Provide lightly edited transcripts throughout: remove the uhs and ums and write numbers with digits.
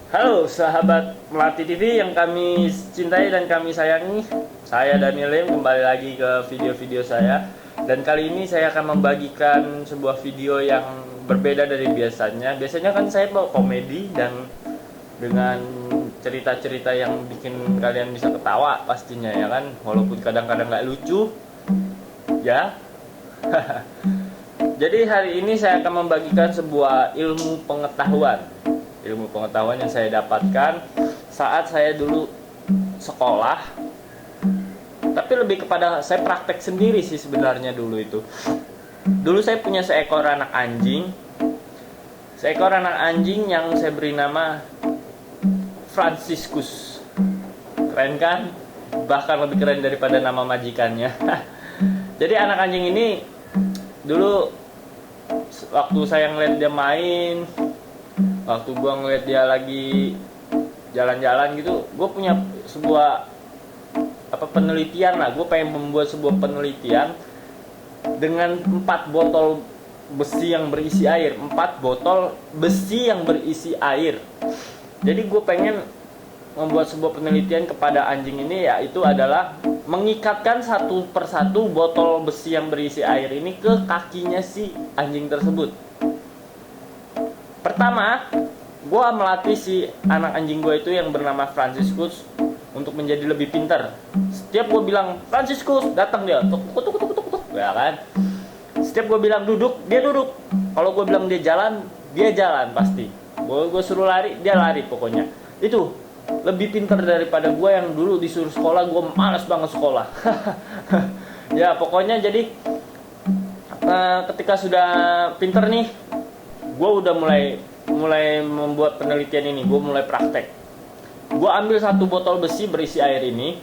Halo sahabat Melati TV yang kami cintai dan kami sayangi. Saya Daniel Lim kembali lagi ke video-video saya. Dan kali ini saya akan membagikan sebuah video yang berbeda dari biasanya. Biasanya kan saya bawa komedi dan dengan cerita-cerita yang bikin kalian bisa ketawa pastinya ya kan. Walaupun kadang-kadang nggak lucu ya. Jadi hari ini saya akan membagikan sebuah ilmu pengetahuan yang saya dapatkan saat saya dulu sekolah, tapi lebih kepada saya praktek sendiri sih sebenarnya dulu itu. Dulu saya punya seekor anak anjing yang saya beri nama Franciscus. Keren kan? Bahkan lebih keren daripada nama majikannya. Jadi anak anjing ini dulu waktu saya ngeliat dia main, waktu gue ngeliat dia lagi jalan-jalan gitu, gue punya sebuah penelitian lah. Gue pengen membuat sebuah penelitian dengan 4 botol besi yang berisi air. 4 botol besi yang berisi air. Jadi gue pengen membuat sebuah penelitian kepada anjing ini, yaitu adalah mengikatkan satu persatu botol besi yang berisi air ini ke kakinya si anjing tersebut. Pertama, gue melatih si anak anjing gue itu yang bernama Franciscus untuk menjadi lebih pintar. Setiap gue bilang Franciscus, datang dia, tuk, ya kan. Setiap gue bilang duduk, dia duduk. Kalau gue bilang dia jalan pasti. Gue suruh lari, dia lari pokoknya. Itu lebih pintar daripada gue yang dulu disuruh sekolah, gue malas banget sekolah. Ya pokoknya jadi ketika sudah pintar nih, gue udah mulai membuat penelitian ini. Gue mulai praktek. Gue ambil satu botol besi berisi air ini,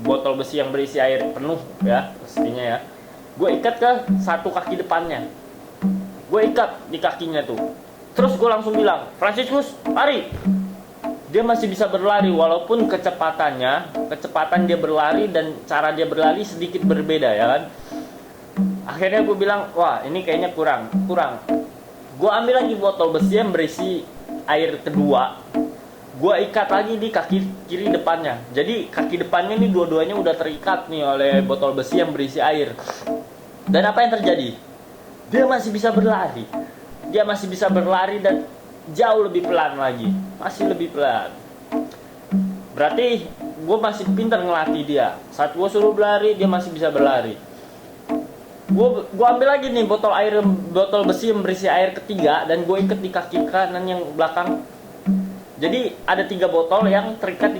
botol besi yang berisi air penuh ya pastinya ya. Gue ikat ke satu kaki depannya. Gue ikat di kakinya tuh. Terus gue langsung bilang, Franciscus, lari. Dia masih bisa berlari walaupun kecepatan dia berlari dan cara dia berlari sedikit berbeda ya kan. Akhirnya gue bilang, wah ini kayaknya kurang. Gue ambil lagi botol besi yang berisi air kedua. Gue ikat lagi di kaki kiri depannya. Jadi kaki depannya ini dua-duanya udah terikat nih oleh botol besi yang berisi air. Dan apa yang terjadi? Dia masih bisa berlari dan jauh lebih pelan lagi. Masih lebih pelan. Berarti gue masih pintar ngelatih dia. Saat gue suruh berlari, dia masih bisa berlari. Gue ambil lagi nih botol besi yang berisi air ketiga dan gue ikat di kaki kanan yang belakang. Jadi ada 3 botol yang terikat di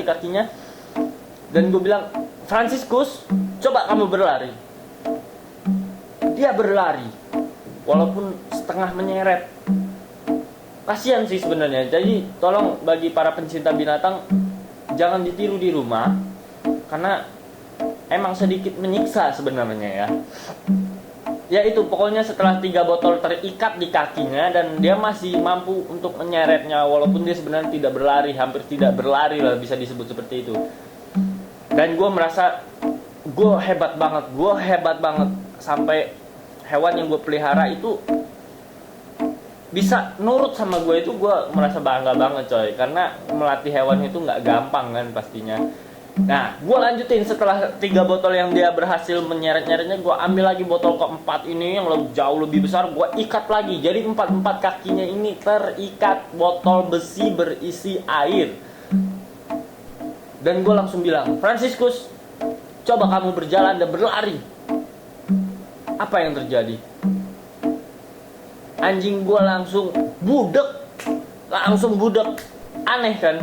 kakinya. Dan gue bilang, Franciscus, coba kamu berlari. Dia berlari walaupun setengah menyeret. Kasihan sih sebenarnya. Jadi tolong bagi para pencinta binatang, jangan ditiru di rumah karena emang sedikit menyiksa sebenarnya ya. Ya itu pokoknya setelah 3 botol terikat di kakinya dan dia masih mampu untuk menyeretnya walaupun dia sebenarnya tidak berlari, hampir tidak berlari lah bisa disebut seperti itu. Dan gue merasa gue hebat banget sampai hewan yang gue pelihara itu bisa nurut sama gue, itu gue merasa bangga banget coy, karena melatih hewan itu nggak gampang kan pastinya. Nah, gue lanjutin setelah 3 botol yang dia berhasil menyeret-nyeretnya, gue ambil lagi botol keempat ini yang jauh lebih besar, gue ikat lagi. Jadi 4 kakinya ini terikat botol besi berisi air. Dan gue langsung bilang, Franciscus, coba kamu berjalan dan berlari. Apa yang terjadi? Anjing gue langsung budek. Aneh kan?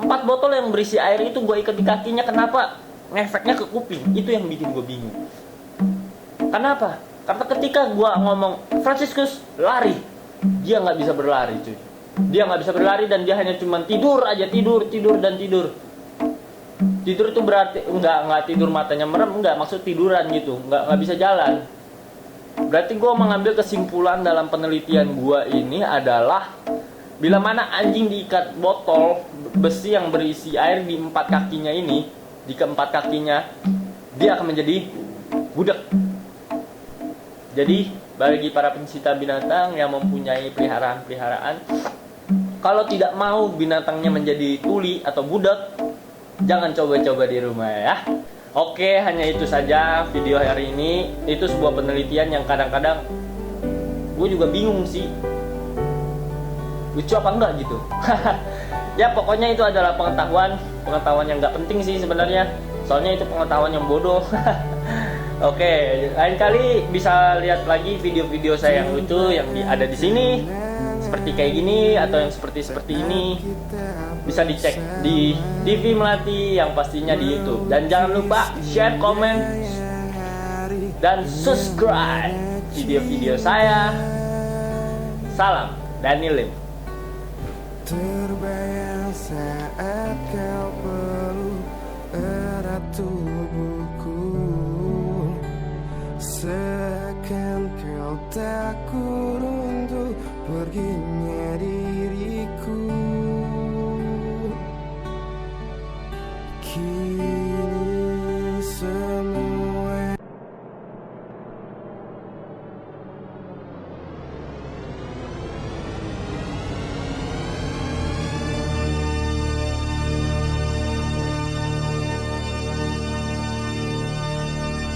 4 botol yang berisi air itu gue ikat di kakinya, kenapa ngefeknya ke kuping? Itu yang bikin gue bingung. Kenapa? Karena ketika gue ngomong Franciscus lari, dia nggak bisa berlari cuy. Dia nggak bisa berlari dan dia hanya cuma tidur aja, tidur. Tidur itu berarti nggak tidur matanya merem, nggak, maksud tiduran gitu, nggak bisa jalan. Berarti gue mengambil kesimpulan dalam penelitian gue ini adalah bila mana anjing diikat botol besi yang berisi air di 4 kakinya ini, di keempat kakinya, dia akan menjadi budak. Jadi bagi para pencinta binatang yang mempunyai peliharaan-peliharaan, kalau tidak mau binatangnya menjadi tuli atau budak, jangan coba-coba di rumah ya. Oke, hanya itu saja video hari ini. Itu sebuah penelitian yang kadang-kadang gue juga bingung sih, lucu apa enggak gitu. Ya pokoknya itu adalah pengetahuan yang nggak penting sih sebenarnya, soalnya itu pengetahuan yang bodoh. Oke, lain kali bisa lihat lagi video-video saya yang lucu yang ada di sini, seperti kayak gini atau yang seperti ini. Bisa dicek di TV Melati yang pastinya di YouTube. Dan jangan lupa share, komen, dan subscribe video-video saya. Salam Daniel Lim. Terbayang saat kau peluk erat tubuhku, seakan kau takut untuk pergi.